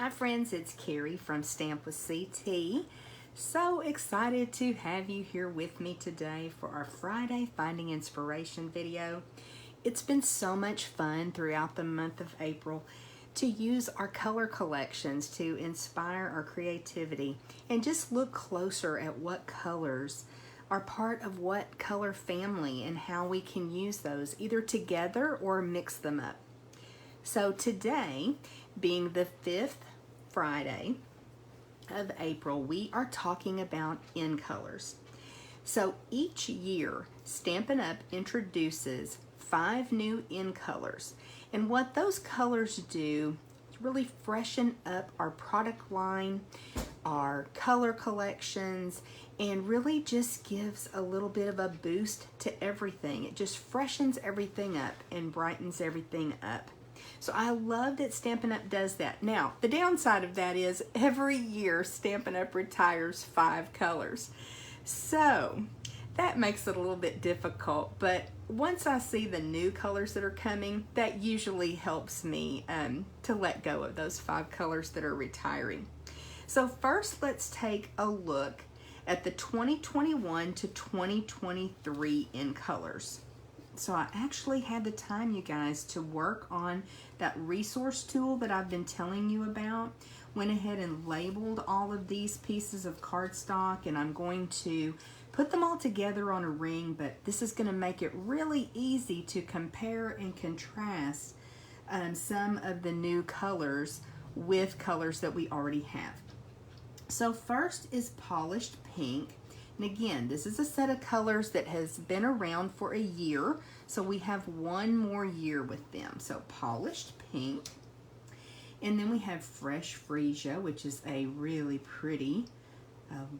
Hi friends, it's Carrie from Stamp with CT. So excited to have you here with me today for our Friday Finding Inspiration video. It's been so much fun throughout the month of April to use our color collections to inspire our creativity and just look closer at what colors are part of what color family and how we can use those either together or mix them up. So today, being the 5th Friday of April, we are talking about in colors. So each year, Stampin' Up! Introduces 5 new in colors. And what those colors do is really freshen up our product line, our color collections, and really just gives a little bit of a boost to everything. It just freshens everything up and brightens everything up. So I love that Stampin' Up! Does that. Now, the downside of that is every year Stampin' Up! Retires 5 colors. So that makes it a little bit difficult, but once I see the new colors that are coming, that usually helps me to let go of those 5 colors that are retiring. So first, let's take a look at the 2021 to 2023 in colors. So I actually had the time, you guys, to work on that resource tool that I've been telling you about. Went ahead and labeled all of these pieces of cardstock, and I'm going to put them all together on a ring, but this is going to make it really easy to compare and contrast some of the new colors with colors that we already have. So first is Polished Pink. And again, this is a set of colors that has been around for a year, so we have one more year with them. So Polished Pink. And then we have Fresh Freesia, which is a really pretty,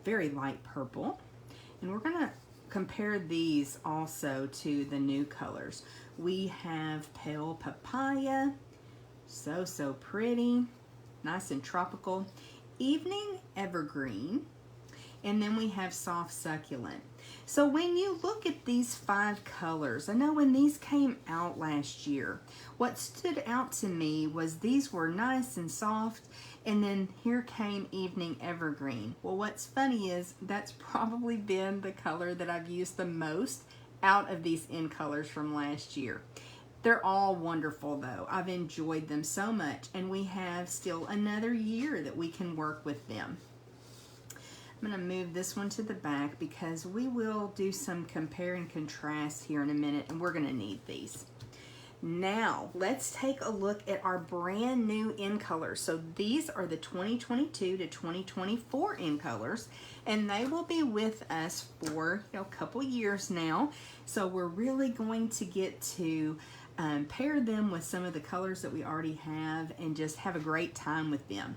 very light purple. And we're going to compare these also to the new colors. We have Pale Papaya, so pretty, nice and tropical. Evening Evergreen. And then we have Soft Succulent. So when you look at these 5 colors, I know when these came out last year, what stood out to me was these were nice and soft, and then here came Evening Evergreen. Well, what's funny is that's probably been the color that I've used the most out of these in colors from last year. They're all wonderful though. I've enjoyed them so much, and we have still another year that we can work with them. I'm going to move this one to the back because we will do some compare and contrast here in a minute, and we're going to need these. Now, let's take a look at our brand new in colors. So these are the 2022 to 2024 in colors, and they will be with us for a couple years now. So we're really going to get to pair them with some of the colors that we already have and just have a great time with them.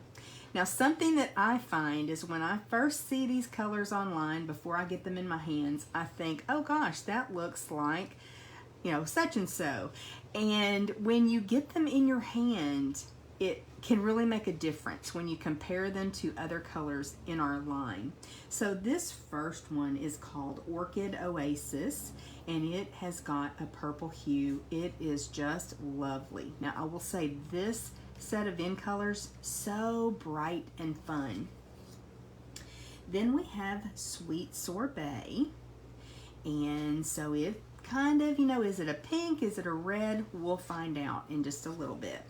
Now, something that I find is when I first see these colors online, before I get them in my hands, I think, oh gosh, that looks like, such and so. And when you get them in your hand, it can really make a difference when you compare them to other colors in our line. So this first one is called Orchid Oasis, and it has got a purple hue. It is just lovely. Now, I will say this set of in colors, so bright and fun. Then we have Sweet Sorbet, and so it kind of, is it a pink, is it a red? We'll find out in just a little bit.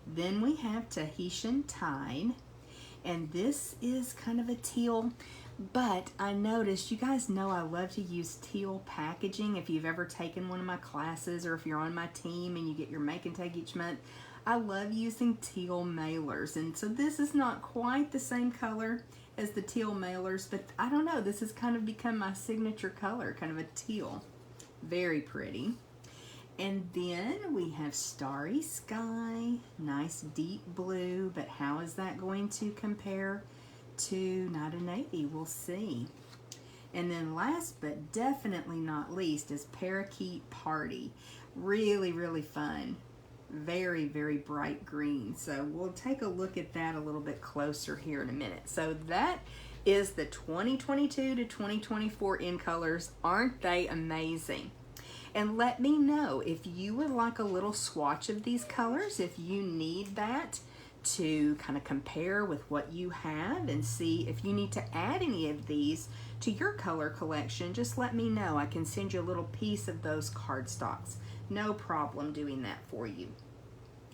Then we have Tahitian Tide, and this is kind of a teal, but I noticed, you guys know I love to use teal packaging. If you've ever taken one of my classes or if you're on my team and you get your make and take each month, I love using teal mailers, and so this is not quite the same color as the teal mailers, but I don't know, this has kind of become my signature color, kind of a teal. Very pretty. And then we have Starry Sky, nice deep blue, but how is that going to compare to Night of Navy? We'll see. And then last but definitely not least is Parakeet Party. Really fun. Very bright green. So we'll take a look at that a little bit closer here in a minute. So that is the 2022 to 2024 in colors. Aren't they amazing? And let me know if you would like a little swatch of these colors, if you need that to kind of compare with what you have and see if you need to add any of these to your color collection. Just let me know. I can send you a little piece of those cardstocks. No problem doing that for you.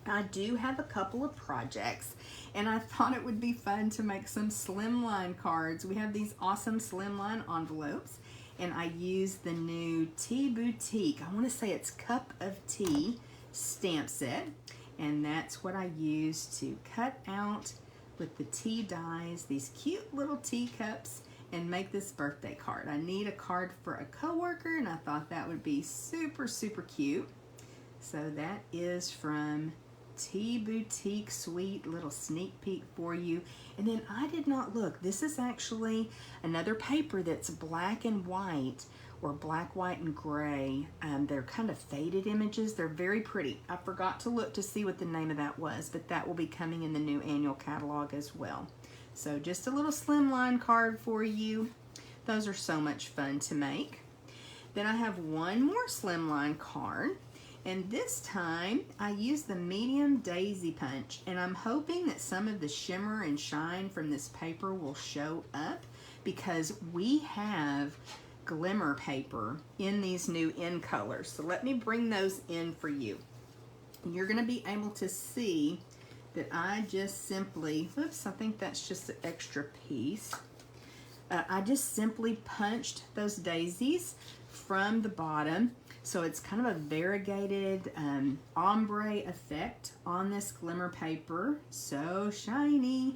I do have a couple of projects, and I thought it would be fun to make some slimline cards. We have these awesome slimline envelopes, and I used the new Tea Boutique, I want to say it's Cup of Tea stamp set, and that's what I used to cut out with the tea dies these cute little teacups and make this birthday card. I need a card for a coworker, and I thought that would be super, super cute. So that is from Tea Boutique, sweet little sneak peek for you. And then I did not look. This is actually another paper that's black and white, or black, white, and gray. They're kind of faded images. They're very pretty. I forgot to look to see what the name of that was, but that will be coming in the new annual catalog as well. So just a little slimline card for you. Those are so much fun to make. Then I have one more slimline card, and this time I used the medium daisy punch, and I'm hoping that some of the shimmer and shine from this paper will show up, because we have glimmer paper in these new in colors. So let me bring those in for you. You're going to be able to see that I just simply, oops, I think that's just an extra piece. I just simply punched those daisies from the bottom. So it's kind of a variegated ombre effect on this glimmer paper. So shiny.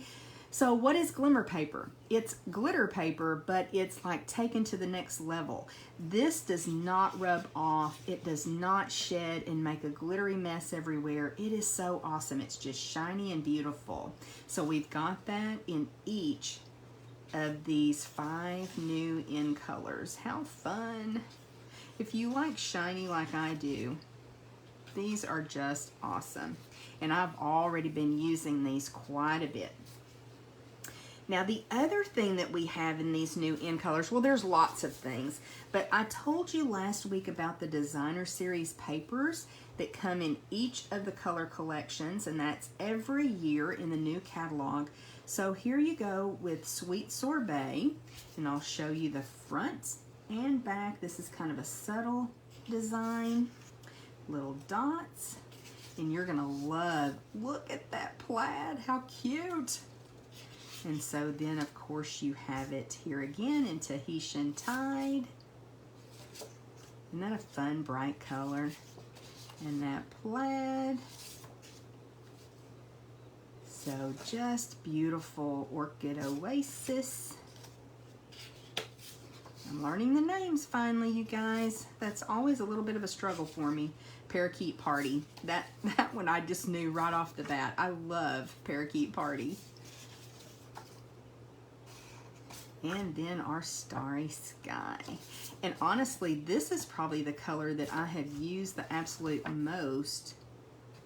So what is glimmer paper? It's glitter paper, but it's like taken to the next level. This does not rub off. It does not shed and make a glittery mess everywhere. It is so awesome. It's just shiny and beautiful. So we've got that in each of these 5 new in colors. How fun. If you like shiny like I do, these are just awesome. And I've already been using these quite a bit. Now the other thing that we have in these new in colors, well, there's lots of things, but I told you last week about the designer series papers that come in each of the color collections, and that's every year in the new catalog. So here you go with Sweet Sorbet, and I'll show you the front and back. This is kind of a subtle design, little dots, and you're gonna love, look at that plaid, how cute. And so then of course you have it here again in Tahitian Tide. Isn't that a fun bright color? And that plaid. So just beautiful Orchid Oasis. I'm learning the names finally, you guys. That's always a little bit of a struggle for me. Parakeet Party. That one I just knew right off the bat. I love Parakeet Party. And then our Starry Sky. And honestly, this is probably the color that I have used the absolute most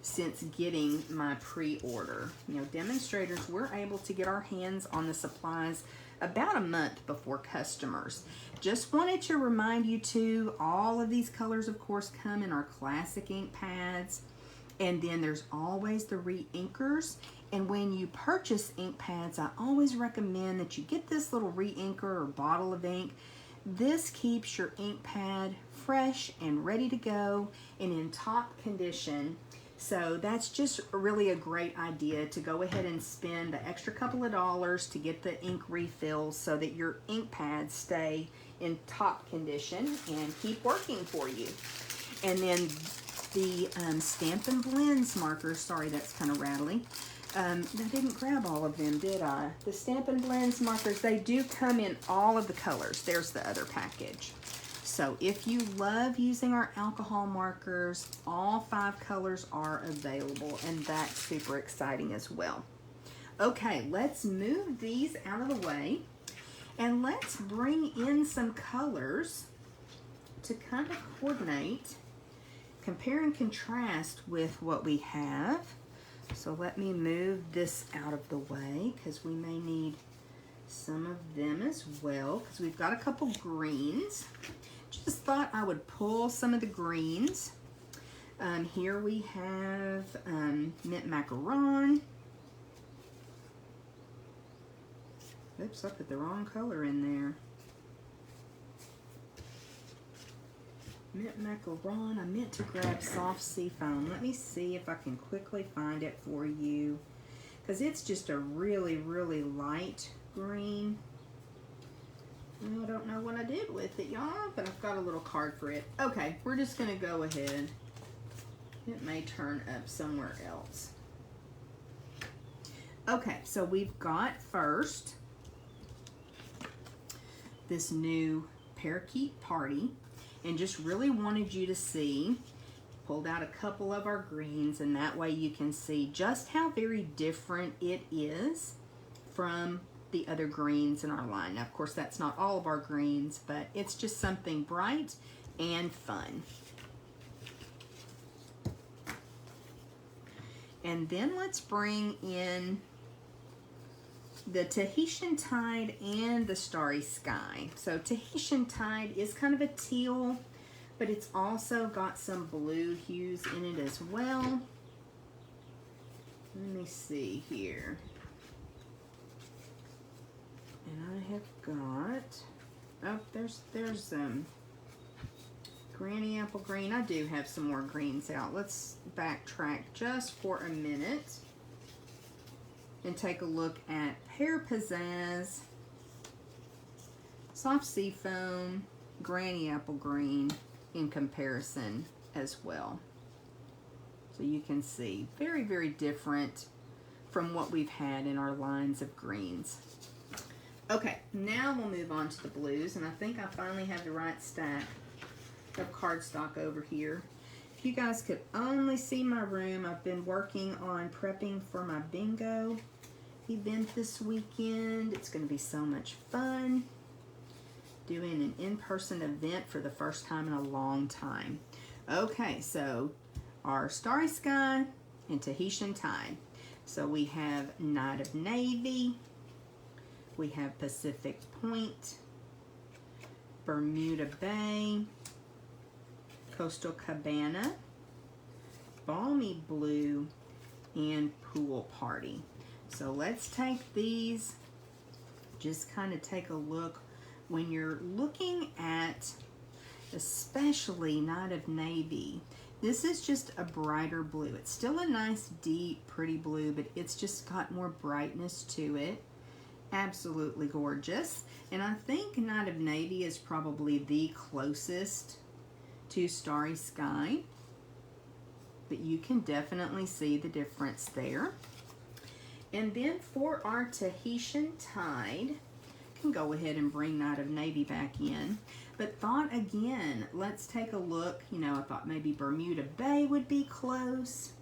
since getting my pre-order. You know, demonstrators, we're able to get our hands on the supplies about a month before customers. Just wanted to remind you too, all of these colors of course come in our classic ink pads, and then there's always the re-inkers. And when you purchase ink pads, I always recommend that you get this little re-inker or bottle of ink. This keeps your ink pad fresh and ready to go and in top condition. So that's just really a great idea to go ahead and spend the extra couple of dollars to get the ink refills so that your ink pads stay in top condition and keep working for you. And then the Stampin' Blends markers, sorry that's kind of rattly. I didn't grab all of them, did I? The Stampin' Blends markers, they do come in all of the colors. There's the other package. So if you love using our alcohol markers, all 5 colors are available, and that's super exciting as well. Okay, let's move these out of the way, and let's bring in some colors to kind of coordinate, compare and contrast with what we have. So let me move this out of the way because we may need some of them as well, because we've got a couple greens. Just thought I would pull some of the greens. Here we have mint macaron, Oops, I put the wrong color in there. Mint macaron. I meant to grab soft seafoam. Let me see if I can quickly find it for you, because it's just a really, really light green. I don't know what I did with it, y'all, but I've got a little card for it. Okay, we're just going to go ahead. It may turn up somewhere else. Okay, so we've got first this new Parakeet Party, and just really wanted you to see, pulled out a couple of our greens, and that way you can see just how very different it is from the other greens in our line. Now, of course, that's not all of our greens, but it's just something bright and fun. And then let's bring in the Tahitian Tide and the Starry Sky. So Tahitian Tide is kind of a teal, but it's also got some blue hues in it as well. Let me see here. And I have got, oh, there's Granny Apple Green. I do have some more greens out. Let's backtrack just for a minute and take a look at Pear Pizzazz, Soft Seafoam, Granny Apple Green in comparison as well. So you can see very, very different from what we've had in our lines of greens. Okay, now we'll move on to the blues, and I think I finally have the right stack of cardstock over here. If you guys could only see my room, I've been working on prepping for my bingo event this weekend. It's going to be so much fun doing an in-person event for the first time in a long time. Okay, so our Starry Sky and Tahitian Tide. So we have Night of Navy, we have Pacific Point, Bermuda Bay, Coastal Cabana, Balmy Blue, and Pool Party. So let's take these, just kind of take a look. When you're looking at especially Night of Navy, this is just a brighter blue. It's still a nice, deep, pretty blue, but it's just got more brightness to it. Absolutely gorgeous. And I think Night of Navy is probably the closest to Starry Sky, but you can definitely see the difference there. And then for our Tahitian Tide, can go ahead and bring Night of Navy back in, but thought again, let's take a look. You know, I thought maybe Bermuda Bay would be close,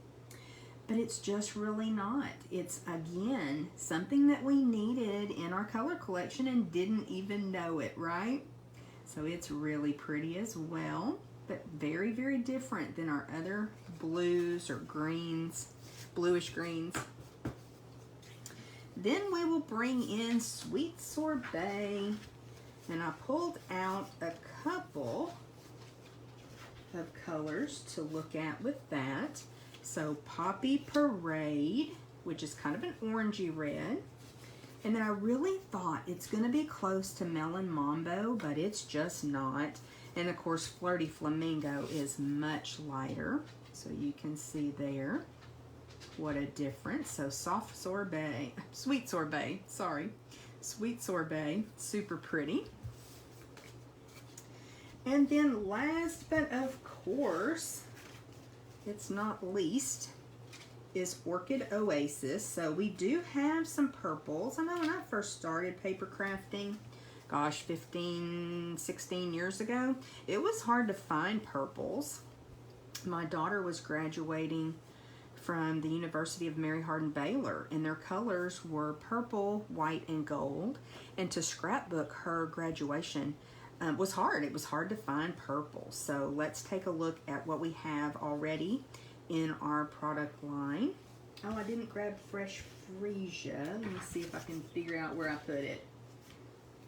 but it's just really not. It's, again, something that we needed in our color collection and didn't even know it, right? So it's really pretty as well, but very, very different than our other blues or greens, bluish greens. Then we will bring in Sweet Sorbet, and I pulled out a couple of colors to look at with that. So Poppy Parade, which is kind of an orangey red. And then I really thought it's going to be close to Melon Mambo, but it's just not. And of course, Flirty Flamingo is much lighter, so you can see there what a difference. So Soft Sorbet, Sweet Sorbet, sorry. Sweet Sorbet, super pretty. And then last but of course, it's not least, is Orchid Oasis. So we do have some purples. I know when I first started paper crafting, gosh, 15, 16 years ago, it was hard to find purples. My daughter was graduating from the University of Mary Hardin-Baylor, and their colors were purple, white, and gold. And to scrapbook her graduation was hard. It was hard to find purple. So let's take a look at what we have already in our product line. Oh, I didn't grab Fresh Freesia. Let me see if I can figure out where I put it.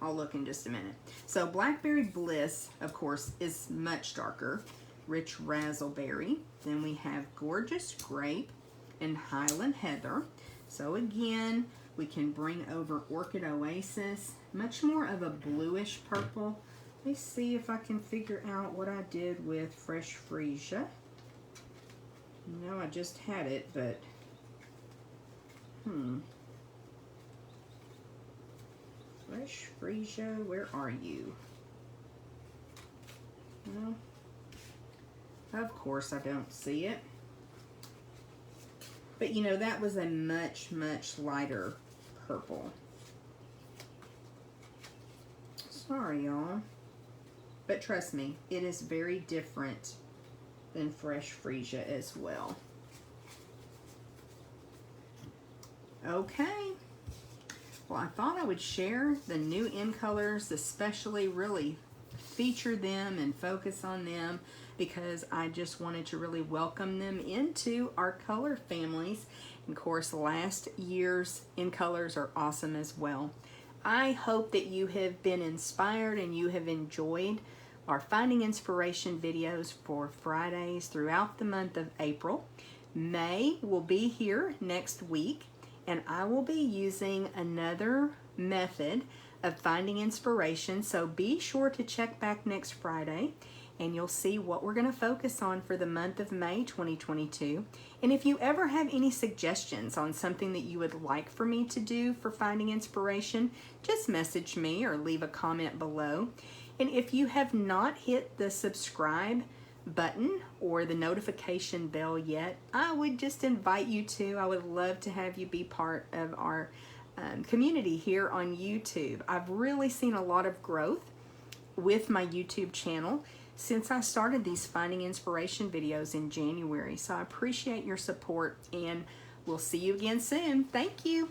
I'll look in just a minute. So Blackberry Bliss, of course, is much darker. Rich Razzleberry. Then we have Gorgeous Grape and Highland Heather. So again, We can bring over Orchid Oasis, much more of a bluish purple. Let me see if I can figure out what I did with Fresh Freesia. No, I just had it, but Fresh Freesia, where are you? Well, of course I don't see it. But you know, that was a much, much lighter purple. Sorry, y'all. But trust me, it is very different than Fresh Freesia as well. Okay. Well, I thought I would share the new in colors, especially really feature them and focus on them, because I just wanted to really welcome them into our color families. And of course, last year's in colors are awesome as well. I hope that you have been inspired and you have enjoyed our Finding Inspiration videos for Fridays throughout the month of April. May will be here next week, and I will be using another method of finding inspiration, so be sure to check back next Friday and you'll see what we're going to focus on for the month of May 2022. And if you ever have any suggestions on something that you would like for me to do for finding inspiration, just message me or leave a comment below. And if you have not hit the subscribe button or the notification bell yet, I would just invite you to. I would love to have you be part of our community here on YouTube. I've really seen a lot of growth with my YouTube channel since I started these Finding Inspiration videos in January. So I appreciate your support, and we'll see you again soon. Thank you.